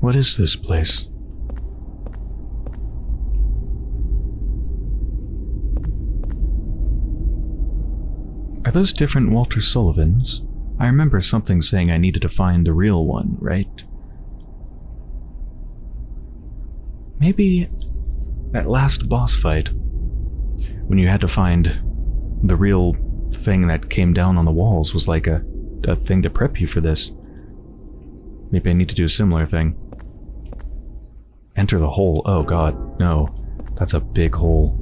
What is this place? Are those different Walter Sullivans? I remember something saying I needed to find the real one, right? Maybe that last boss fight, when you had to find the real thing that came down on the walls, was like a thing to prep you for this. Maybe I need to do a similar thing. Enter the hole. Oh god, no. That's a big hole.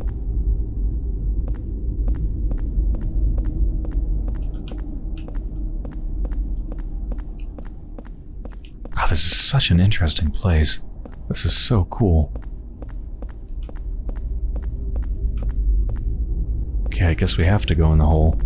God, this is such an interesting place. This is so cool. Okay, I guess we have to go in the hole.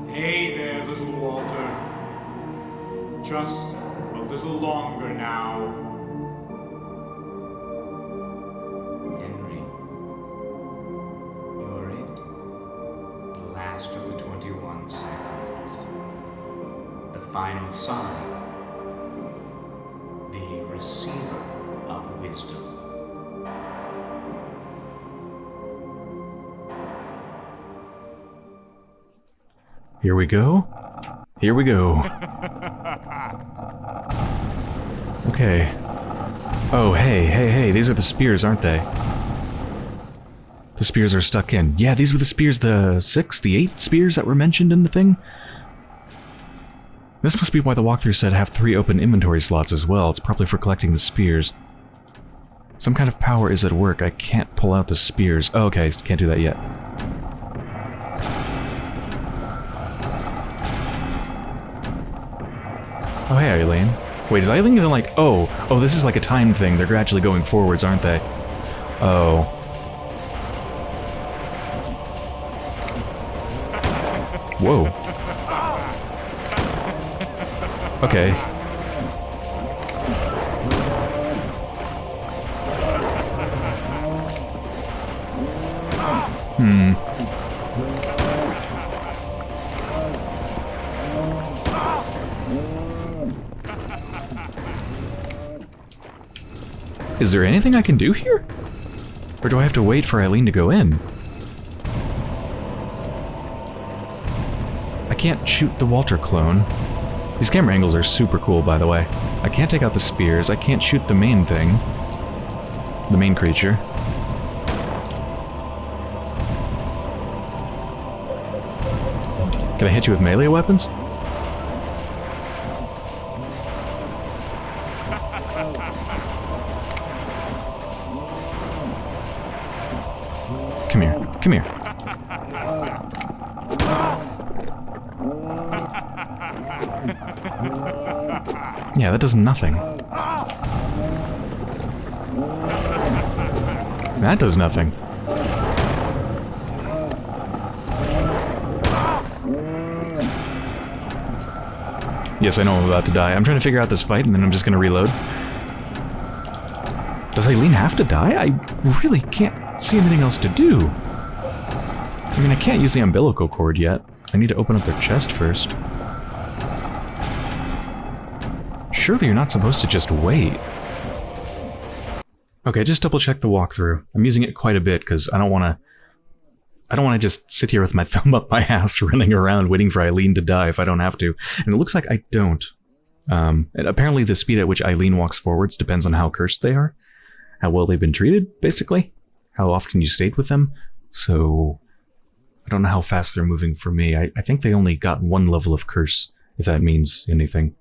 Hey there, little Walter. Just a little longer now. Henry, you're it. The last of the 21 sacraments. The final sign. The receiver of wisdom. Here we go. Here we go. Okay. Oh, hey, these are the spears, aren't they? The spears are stuck in. Yeah, these were the spears, the 8 spears that were mentioned in the thing. This must be why the walkthrough said have 3 open inventory slots as well. It's probably for collecting the spears. Some kind of power is at work. I can't pull out the spears. Oh, okay, can't do that yet. Oh, hey, Eileen. Wait, is Eileen gonna like... Oh, this is like a time thing. They're gradually going forwards, aren't they? Oh. Whoa. Okay. Is there anything I can do here? Or do I have to wait for Eileen to go in? I can't shoot the Walter clone. These camera angles are super cool, by the way. I can't take out the spears. I can't shoot the main thing. The main creature. Can I hit you with melee weapons? Come here. Come here. Yeah, that does nothing. That does nothing. Yes, I know I'm about to die. I'm trying to figure out this fight and then I'm just gonna reload. Does Eileen have to die? I really can't see anything else to do. I mean, I can't use the umbilical cord yet. I need to open up their chest first. surely you're not supposed to just wait. Okay, just double check the walkthrough. I'm using it quite a bit because I don't want to just sit here with my thumb up my ass running around waiting for Eileen to die if I don't have to. And it looks like I don't. And apparently the speed at which Eileen walks forwards depends on how cursed they are. How well they've been treated, basically. How often you stayed with them. So I don't know how fast they're moving for me. I think they only got one level of curse, if that means anything.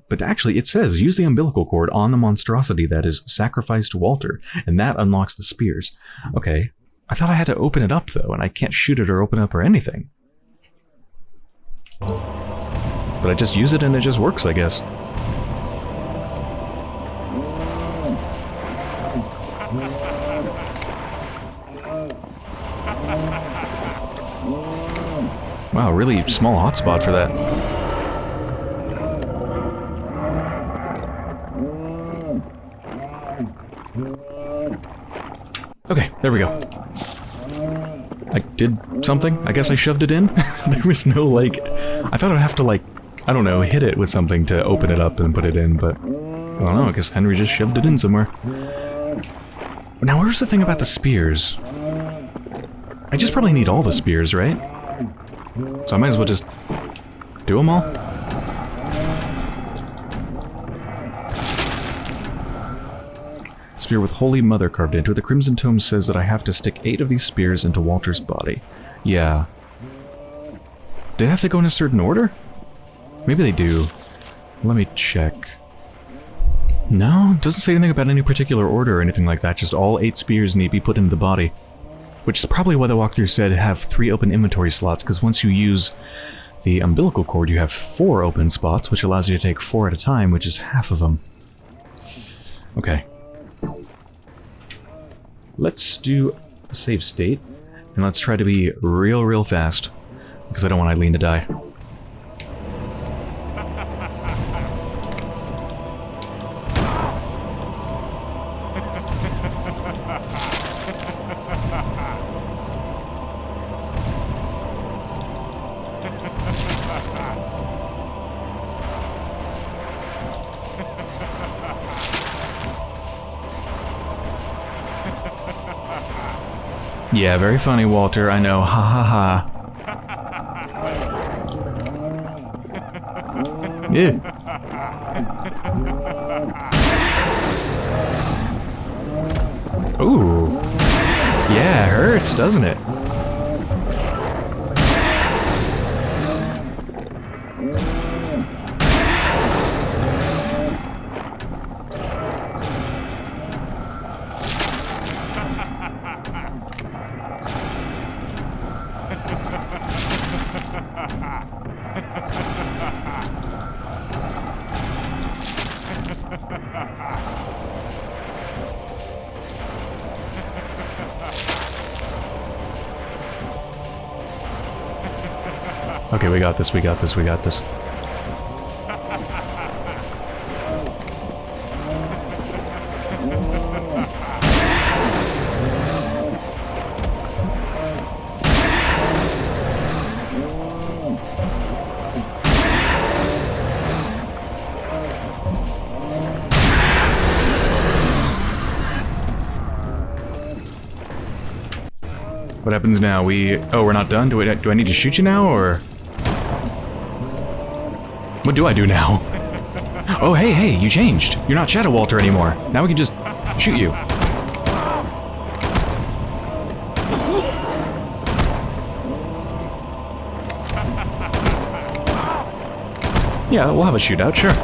But actually, it says, use the umbilical cord on the monstrosity that is sacrificed to Walter, and that unlocks the spears. Okay. I thought I had to open it up, though, and I can't shoot it or open it up or anything. But I just use it and it just works, I guess. Wow, really small hotspot for that. Okay, there we go. I did something? I guess I shoved it in? There was no, like... I thought I'd have to, like, I don't know, hit it with something to open it up and put it in, but... I don't know, I guess Henry just shoved it in somewhere. Now, where's the thing about the spears? I just probably need all the spears, right? So I might as well just do them all? Spear with Holy Mother carved into it. The Crimson Tome says that I have to stick 8 of these spears into Walter's body. Yeah. Do they have to go in a certain order? Maybe they do. Let me check. No, it doesn't say anything about any particular order or anything like that. Just all 8 spears need to be put into the body. Which is probably why the walkthrough said have 3 open inventory slots, because once you use the umbilical cord, you have 4 open spots, which allows you to take 4 at a time, which is half of them. Okay. Let's do a save state, and let's try to be real fast, because I don't want Eileen to die. Yeah, very funny, Walter, I know. Ha ha ha. Yeah. Ooh. Yeah, it hurts, doesn't it? Okay, we got this, we got this, we got this. What happens now? Oh, we're not done? Do I need to shoot you now, or? What do I do now? Oh, hey, you changed. You're not Shadow Walter anymore. Now we can just shoot you. Yeah, we'll have a shootout, sure.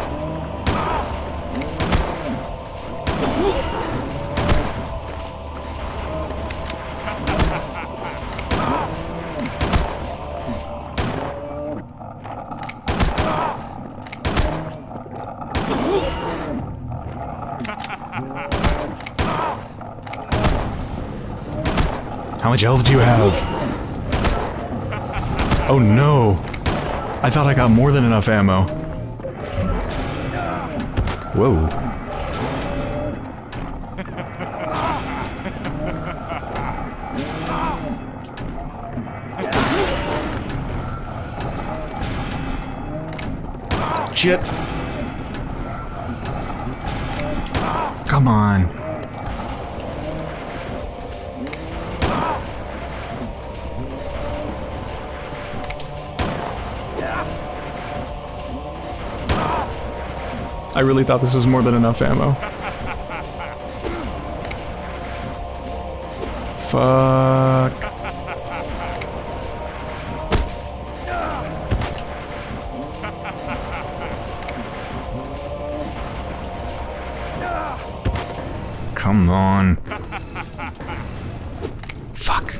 How much health do you have? Oh no! I thought I got more than enough ammo. Whoa. shit. Come on. I really thought this was more than enough ammo. Fuck. Come on. Fuck.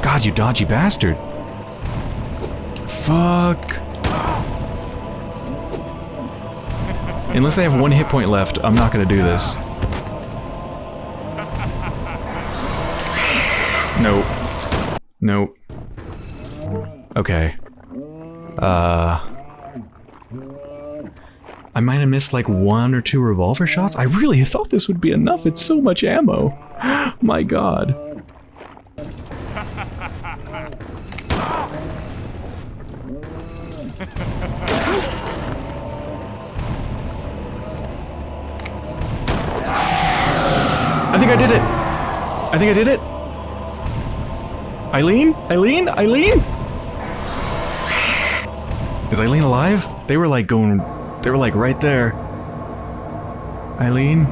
God, you dodgy bastard. Fuck. Unless they have one hit point left, I'm not gonna do this. Nope. Nope. Okay. I might have missed like 1 or 2 revolver shots. I really thought this would be enough. It's so much ammo. My god. I think I did it. I think I did it. Eileen? Eileen? Eileen? Is Eileen alive? They were like going... They were like right there. Eileen?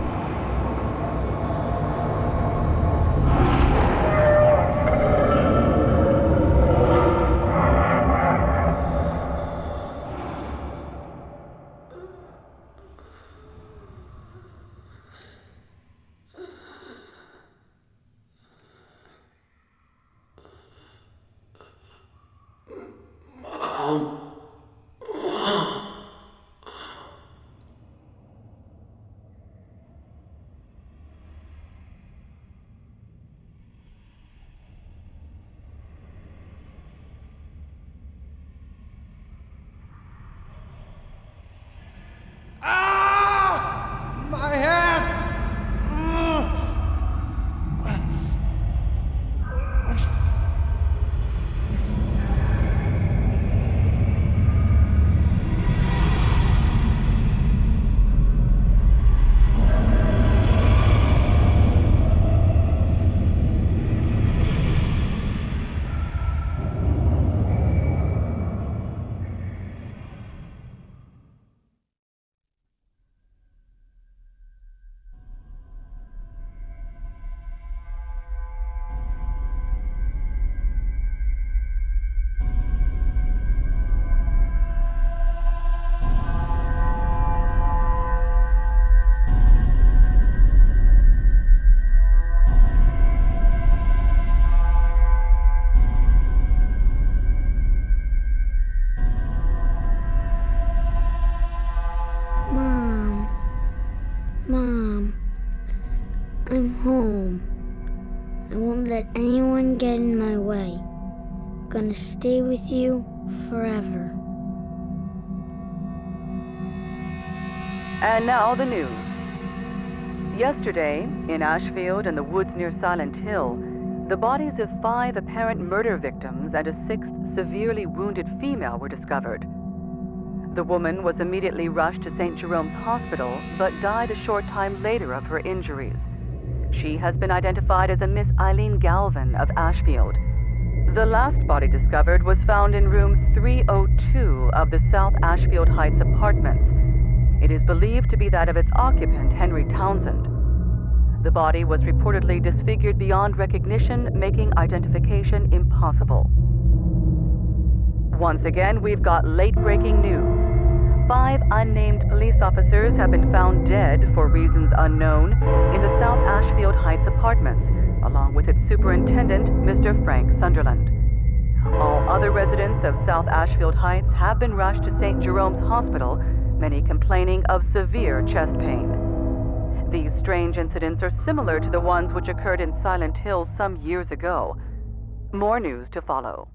My head! Mom, I'm home. I won't let anyone get in my way. Gonna stay with you forever. And now the news. Yesterday, in Ashfield and the woods near Silent Hill, the bodies of 5 apparent murder victims and a 6th severely wounded female were discovered. The woman was immediately rushed to St. Jerome's Hospital, but died a short time later of her injuries. She has been identified as a Miss Eileen Galvin of Ashfield. The last body discovered was found in room 302 of the South Ashfield Heights apartments. It is believed to be that of its occupant, Henry Townshend. The body was reportedly disfigured beyond recognition, making identification impossible. Once again, we've got late-breaking news. 5 unnamed police officers have been found dead for reasons unknown in the South Ashfield Heights apartments, along with its superintendent, Mr. Frank Sunderland. All other residents of South Ashfield Heights have been rushed to St. Jerome's Hospital, many complaining of severe chest pain. These strange incidents are similar to the ones which occurred in Silent Hill some years ago. More news to follow.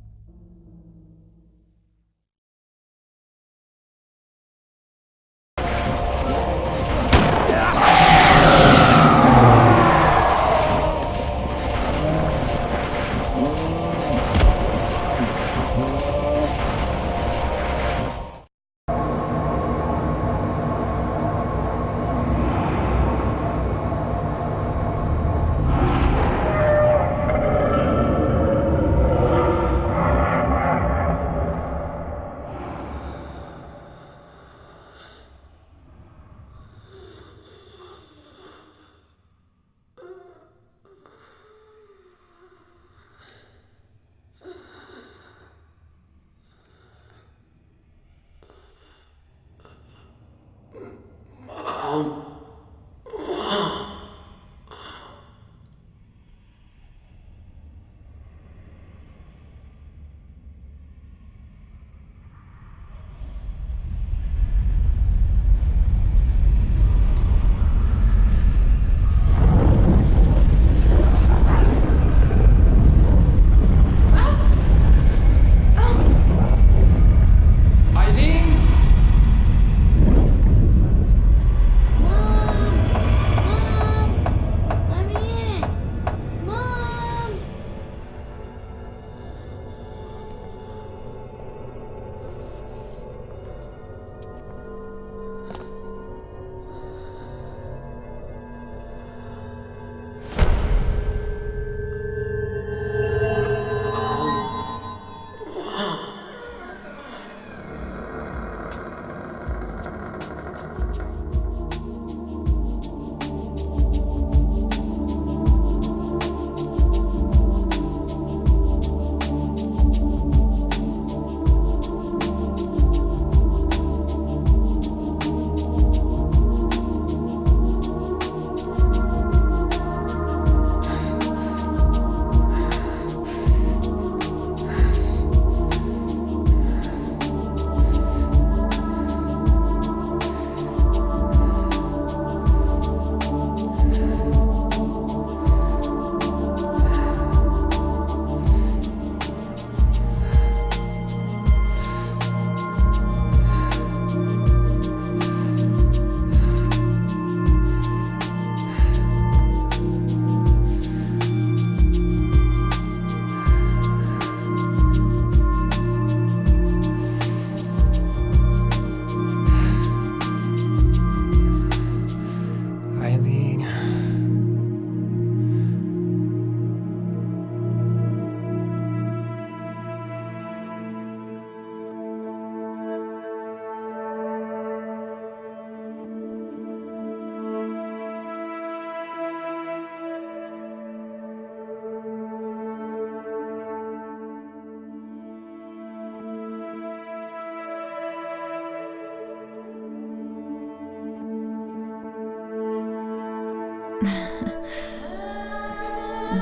Eileen.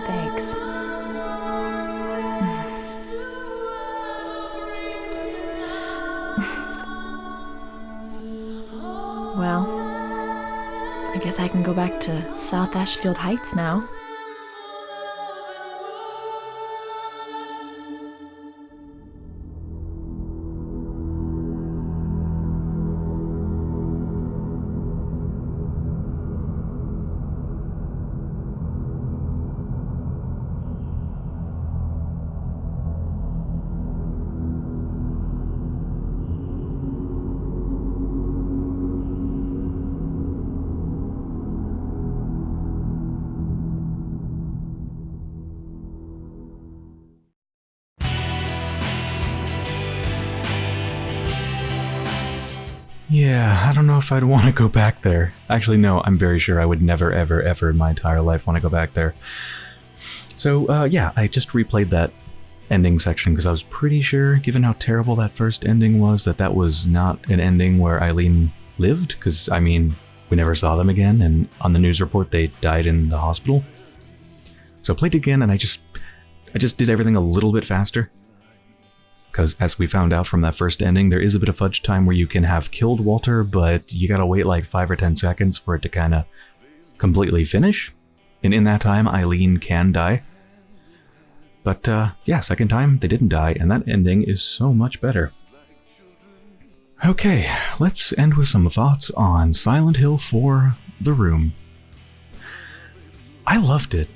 Thanks. Well, I guess I can go back to South Ashfield Heights now. Yeah, I don't know if I'd want to go back there. Actually, no, I'm very sure I would never, ever, ever in my entire life want to go back there. So, yeah, I just replayed that ending section because I was pretty sure, given how terrible that first ending was, that that was not an ending where Eileen lived. Because, I mean, we never saw them again, and on the news report they died in the hospital. So I played it again, and I just did everything a little bit faster. Because as we found out from that first ending, there is a bit of fudge time where you can have killed Walter, but you gotta wait like 5 or 10 seconds for it to kind of completely finish. And in that time, Eileen can die. But yeah, second time, they didn't die, and that ending is so much better. Okay, let's end with some thoughts on Silent Hill 4: The Room. I loved it.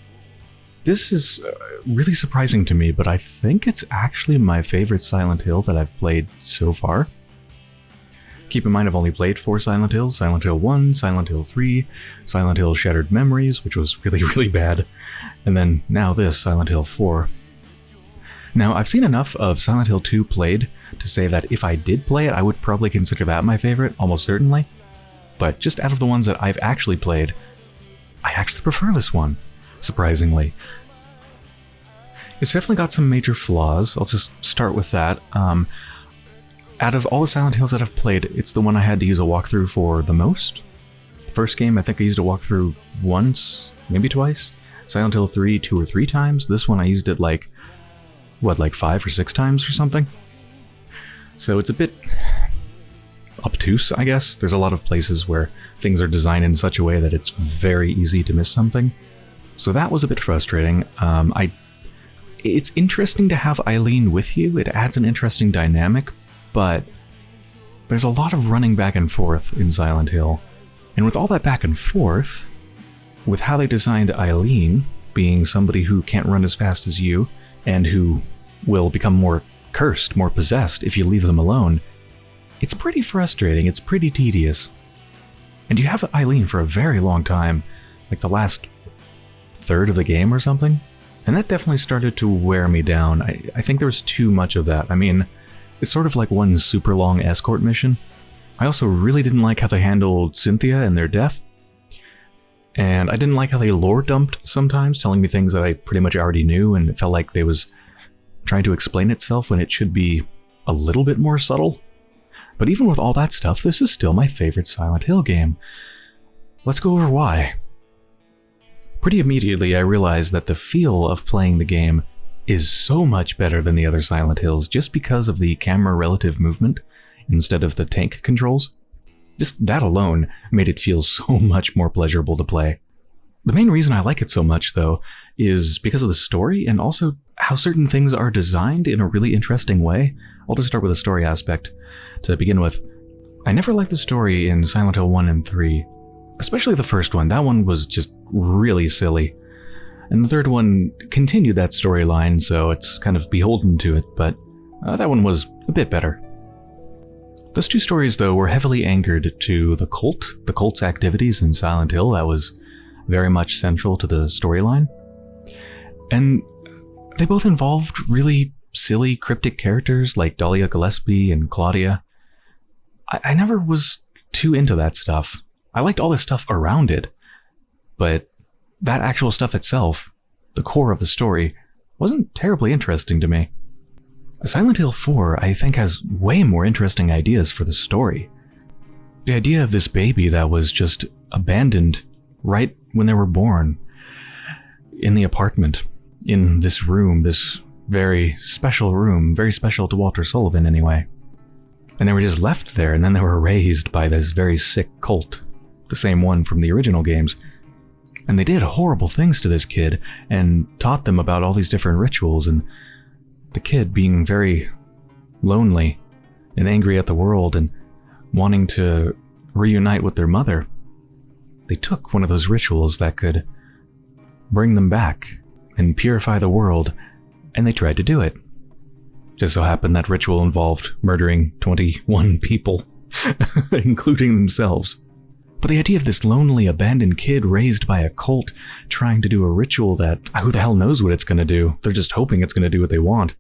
This is really surprising to me, but I think it's actually my favorite Silent Hill that I've played so far. Keep in mind I've only played 4 Silent Hills: Silent Hill 1, Silent Hill 3, Silent Hill Shattered Memories, which was really, really bad, and then now this, Silent Hill 4. Now, I've seen enough of Silent Hill 2 played to say that if I did play it, I would probably consider that my favorite, almost certainly. But just out of the ones that I've actually played, I actually prefer this one. Surprisingly. It's definitely got some major flaws. I'll just start with that. Out of all the Silent Hills that I've played, it's the one I had to use a walkthrough for the most. The first game, I think I used a walkthrough once, maybe twice. Silent Hill 3, 2 or 3 times. This one I used it like, what, like 5 or 6 times or something? So it's a bit obtuse, I guess. There's a lot of places where things are designed in such a way that it's very easy to miss something. So that was a bit frustrating. It's interesting to have Eileen with you. It adds an interesting dynamic, but there's a lot of running back and forth in Silent Hill. And with all that back and forth, with how they designed Eileen being somebody who can't run as fast as you, and who will become more cursed, more possessed if you leave them alone, it's pretty frustrating, it's pretty tedious. And you have Eileen for a very long time, like the last third of the game or something. And that definitely started to wear me down. I think there was too much of that. I mean, it's sort of like one super long escort mission. I also really didn't like how they handled Cynthia and their death. And I didn't like how they lore dumped sometimes, telling me things that I pretty much already knew, and it felt like they was trying to explain itself when it should be a little bit more subtle. But even with all that stuff, this is still my favorite Silent Hill game. Let's go over why. Pretty immediately, I realized that the feel of playing the game is so much better than the other Silent Hills just because of the camera relative movement instead of the tank controls. Just that alone made it feel so much more pleasurable to play. The main reason I like it so much, though, is because of the story and also how certain things are designed in a really interesting way. I'll just start with the story aspect to begin with. I never liked the story in Silent Hill 1 and 3, especially the first one. That one was just really silly. And the third one continued that storyline, so it's kind of beholden to it, but that one was a bit better. Those two stories, though, were heavily anchored to the cult's activities in Silent Hill. That was very much central to the storyline. And they both involved really silly, cryptic characters like Dahlia Gillespie and Claudia. I never was too into that stuff. I liked all the stuff around it, but that actual stuff itself, the core of the story, wasn't terribly interesting to me. Silent Hill 4, I think, has way more interesting ideas for the story. The idea of this baby that was just abandoned right when they were born, in the apartment, in this room, this very special room, very special to Walter Sullivan anyway. And they were just left there, and then they were raised by this very sick cult, the same one from the original games. And they did horrible things to this kid, and taught them about all these different rituals, and the kid being very lonely and angry at the world and wanting to reunite with their mother. They took one of those rituals that could bring them back and purify the world, and they tried to do it. Just so happened that ritual involved murdering 21 people, including themselves. But the idea of this lonely, abandoned kid raised by a cult trying to do a ritual that who the hell knows what it's going to do? They're just hoping it's going to do what they want.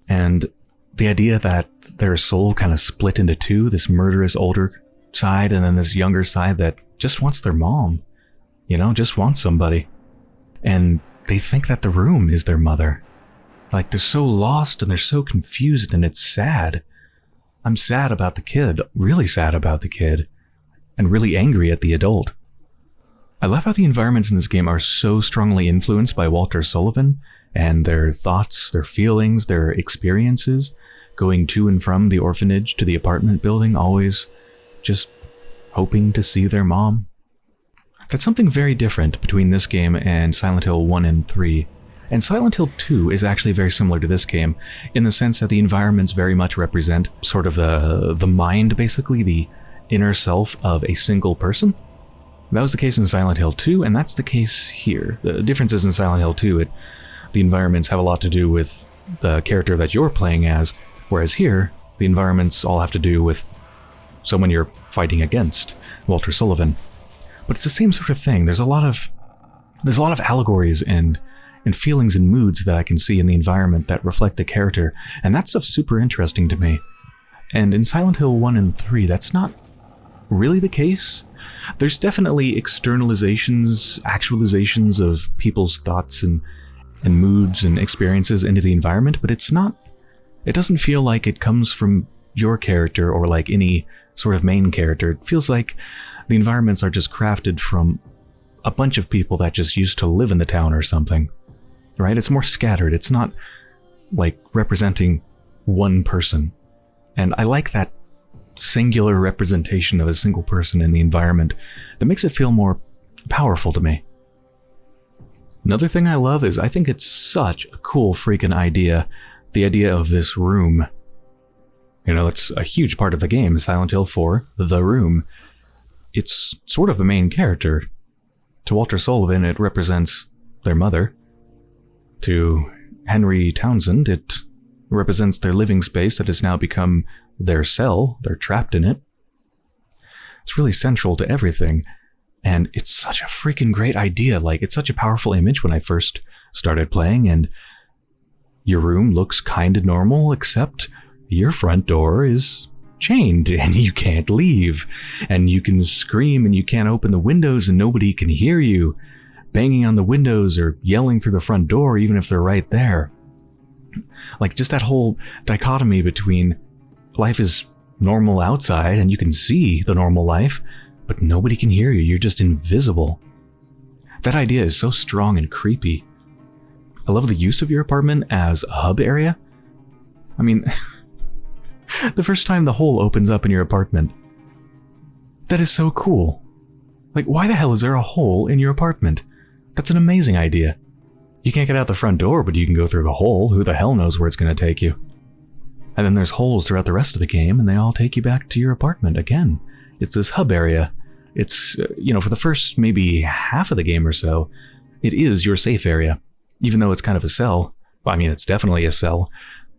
And the idea that their soul kind of split into two, this murderous older side and then this younger side that just wants their mom, just wants somebody. And they think that the room is their mother. Like, they're so lost and they're so confused, and it's sad. I'm sad about the kid, really sad about the kid, and really angry at the adult. I love how the environments in this game are so strongly influenced by Walter Sullivan and their thoughts, their feelings, their experiences, going to and from the orphanage to the apartment building, always just hoping to see their mom. That's something very different between this game and Silent Hill 1 and 3. And Silent Hill 2 is actually very similar to this game, in the sense that the environments very much represent sort of the mind, basically, the inner self of a single person. That was the case in Silent Hill 2, and that's the case here. The difference is in Silent Hill 2, the environments have a lot to do with the character that you're playing as, whereas here, the environments all have to do with someone you're fighting against, Walter Sullivan. But it's the same sort of thing. There's a lot of allegories and feelings and moods that I can see in the environment that reflect the character, and that stuff's super interesting to me. And in Silent Hill 1 and 3, that's not really the case. There's definitely externalizations, actualizations of people's thoughts and moods and experiences into the environment, but it doesn't feel like it comes from your character or like any sort of main character. It feels like the environments are just crafted from a bunch of people that just used to live in the town or something, right? It's more scattered. It's not like representing one person. And I like that singular representation of a single person in the environment that makes it feel more powerful to me. Another thing I love is I think it's such a cool freaking idea, the idea of this room. It's a huge part of the game, Silent Hill 4, the room. It's sort of a main character. To Walter Sullivan, it represents their mother. To Henry Townshend, it represents their living space that has now become their cell. They're trapped in it. It's really central to everything. And it's such a freaking great idea. Like, it's such a powerful image when I first started playing, and your room looks kind of normal, except your front door is chained and you can't leave. And you can scream and you can't open the windows and nobody can hear you banging on the windows or yelling through the front door, even if they're right there. Like, just that whole dichotomy between life is normal outside and you can see the normal life, but nobody can hear you. You're just invisible. That idea is so strong and creepy. I love the use of your apartment as a hub area. I mean, the first time the hole opens up in your apartment, that is so cool. Like, why the hell is there a hole in your apartment? That's an amazing idea. You can't get out the front door, but you can go through the hole. Who the hell knows where it's going to take you? And then there's holes throughout the rest of the game, and they all take you back to your apartment again. It's this hub area. It's, for the first maybe half of the game or so, it is your safe area. Even though it's kind of a cell. Well, I mean, it's definitely a cell.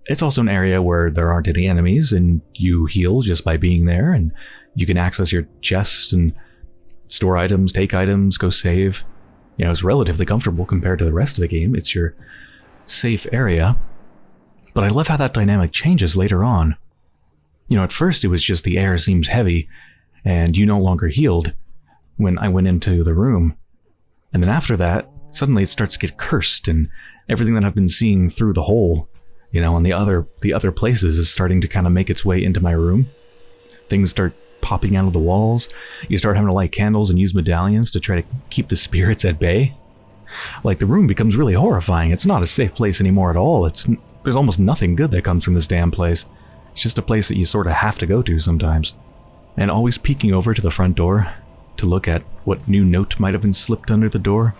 It's also an area where there aren't any enemies, and you heal just by being there, and you can access your chest and store items, take items, go save. It's relatively comfortable compared to the rest of the game. It's your safe area. But I love how that dynamic changes later on. At first it was just the air seems heavy, and you no longer healed when I went into the room. And then after that, suddenly it starts to get cursed, and everything that I've been seeing through the hole, and the other places is starting to kind of make its way into my room. Things start popping out of the walls. You start having to light candles and use medallions to try to keep the spirits at bay. Like, the room becomes really horrifying. It's not a safe place anymore at all. There's almost nothing good that comes from this damn place. It's just a place that you sort of have to go to sometimes. And always peeking over to the front door to look at what new note might have been slipped under the door.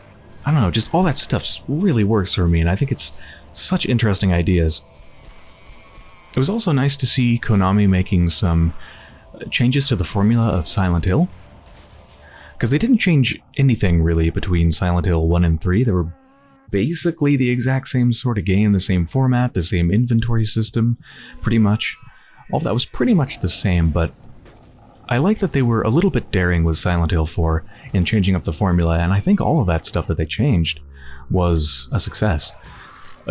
I don't know, just all that stuff really works for me, and I think it's such interesting ideas. It was also nice to see Konami making some changes to the formula of Silent Hill. Because they didn't change anything really between Silent Hill 1 and 3. They were basically the exact same sort of game, the same format, the same inventory system, pretty much. All that was pretty much the same, but I like that they were a little bit daring with Silent Hill 4 in changing up the formula, and I think all of that stuff that they changed was a success.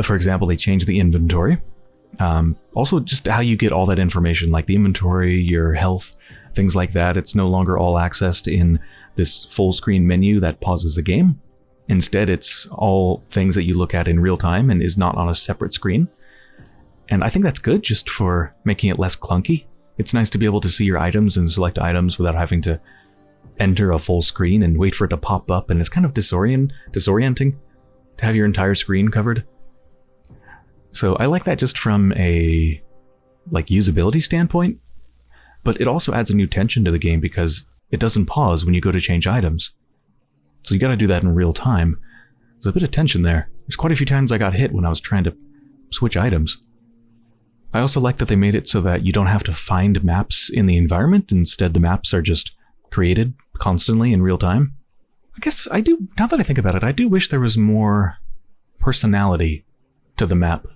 For example, they changed the inventory. Also, just how you get all that information, like the inventory, your health, things like that. It's no longer all accessed in this full screen menu that pauses the game. Instead, it's all things that you look at in real time and is not on a separate screen. And I think that's good just for making it less clunky. It's nice to be able to see your items and select items without having to enter a full screen and wait for it to pop up, and it's kind of disorienting to have your entire screen covered. So I like that just from a usability standpoint, but it also adds a new tension to the game because it doesn't pause when you go to change items. So you gotta do that in real time. There's a bit of tension there. There's quite a few times I got hit when I was trying to switch items. I also like that they made it so that you don't have to find maps in the environment. Instead, the maps are just created constantly in real time. I guess I do, now that I think about it, I do wish there was more personality to the map.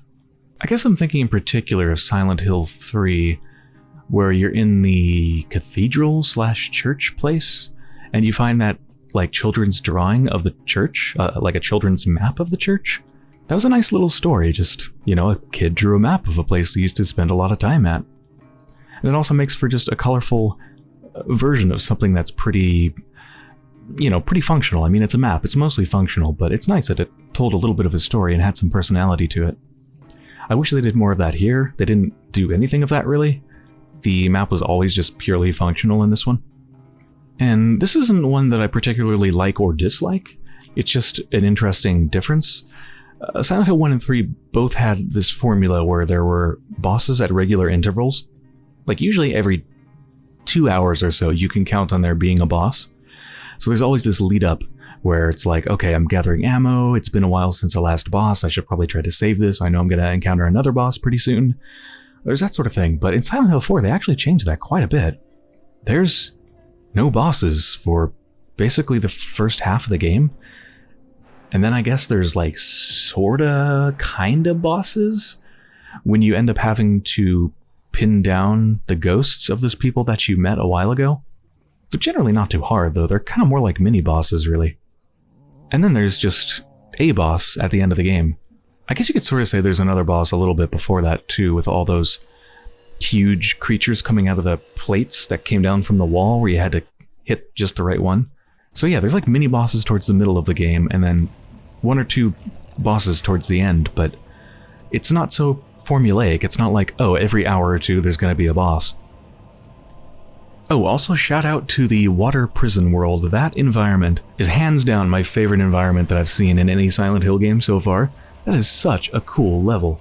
I guess I'm thinking in particular of Silent Hill 3, where you're in the cathedral/church place, and you find that children's drawing of the church, like a children's map of the church. That was a nice little story, just, a kid drew a map of a place they used to spend a lot of time at. And it also makes for just a colorful version of something that's pretty functional. I mean, it's a map, it's mostly functional, but it's nice that it told a little bit of a story and had some personality to it. I wish they did more of that here. They didn't do anything of that, really. The map was always just purely functional in this one. And this isn't one that I particularly like or dislike. It's just an interesting difference. Silent Hill 1 and 3 both had this formula where there were bosses at regular intervals. Usually every 2 hours or so, you can count on there being a boss. So there's always this lead up where it's like, okay, I'm gathering ammo, it's been a while since the last boss, I should probably try to save this, I know I'm going to encounter another boss pretty soon. There's that sort of thing, but in Silent Hill 4 they actually changed that quite a bit. There's no bosses for basically the first half of the game, and then I guess there's sorta, kinda bosses when you end up having to pin down the ghosts of those people that you met a while ago. They're generally not too hard, though. They're kind of more like mini-bosses, really. And then there's just a boss at the end of the game. I guess you could sort of say there's another boss a little bit before that too, with all those huge creatures coming out of the plates that came down from the wall where you had to hit just the right one. So yeah, there's like mini bosses towards the middle of the game and then 1 or 2 bosses towards the end, but it's not so formulaic. It's not like, oh, every hour or 2 there's going to be a boss. Oh, also shout out to the water prison world. That environment is hands down my favorite environment that I've seen in any Silent Hill game so far. That is such a cool level.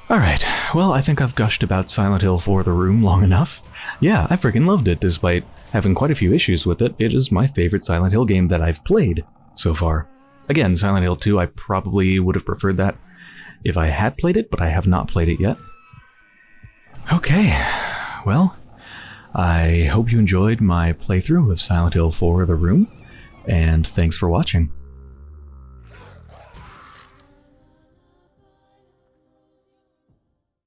Alright, well, I think I've gushed about Silent Hill 4 The Room long enough. Yeah, I freaking loved it, despite having quite a few issues with it. It is my favorite Silent Hill game that I've played so far. Again, Silent Hill 2, I probably would have preferred that if I had played it, but I have not played it yet. Okay, well, I hope you enjoyed my playthrough of Silent Hill 4 The Room, and thanks for watching.